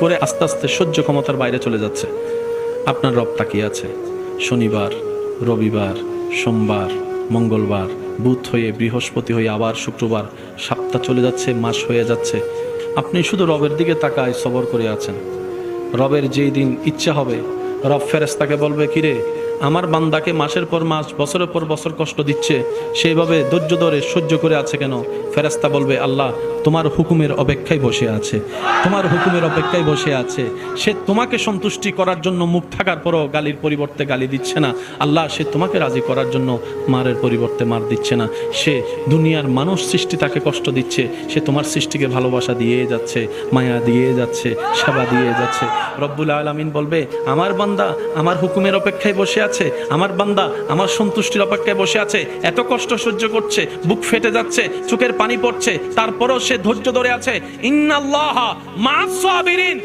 করে আস্তে আস্তে সহ্য ক্ষমতার বাইরে চলে যাচ্ছে। আপনার রব তাকিয়ে আছে। শনিবার, রবিবার, সোমবার, মঙ্গলবার, বুধ হয়ে বৃহস্পতি হয়ে আবার শুক্রবার, সপ্তাহ চলে যাচ্ছে, মাস হয়ে যাচ্ছে। আপনি শুধু রবের দিকে তাকায় সবর করে আছেন। রবের যেই দিন ইচ্ছা হবে, রব ফেরেশতাকে বলবে, কিরে আমার বান্দাকে মাসের পর মাস, বছরের পর বছর কষ্ট দিচ্ছে, সেইভাবে ধৈর্য ধরে সহ্য করে আছে কেন? ফেরেশতা বলবে, আল্লাহ তোমার হুকুমের অপেক্ষায় বসে আছে, তোমার হুকুমের অপেক্ষায় বসে আছে। সে তোমাকে সন্তুষ্টি করার জন্য মুখ থাকার পরও গালির পরিবর্তে গালি দিচ্ছে না। আল্লাহ সে তোমাকে রাজি করার জন্য মারের পরিবর্তে মার দিচ্ছে না। সে দুনিয়ার মানুষ সৃষ্টি তাকে কষ্ট দিচ্ছে, সে তোমার সৃষ্টিকে ভালোবাসা দিয়ে যাচ্ছে, মায়া দিয়ে যাচ্ছে, সেবা দিয়ে যাচ্ছে। রব্বুল আলামিন বলবে, আমার বান্দা আমার হুকুমের অপেক্ষায় বসে আছে, আমার বান্দা আমার সন্তুষ্টির অপেক্ষায় বসে আছে। এত কষ্ট সহ্য করছে, বুক ফেটে যাচ্ছে, চোখের পানি পড়ছে, তারপরও সে ধৈর্য ধরে আছে। ইন্নাল্লাহা মা'আস সাবিরিন।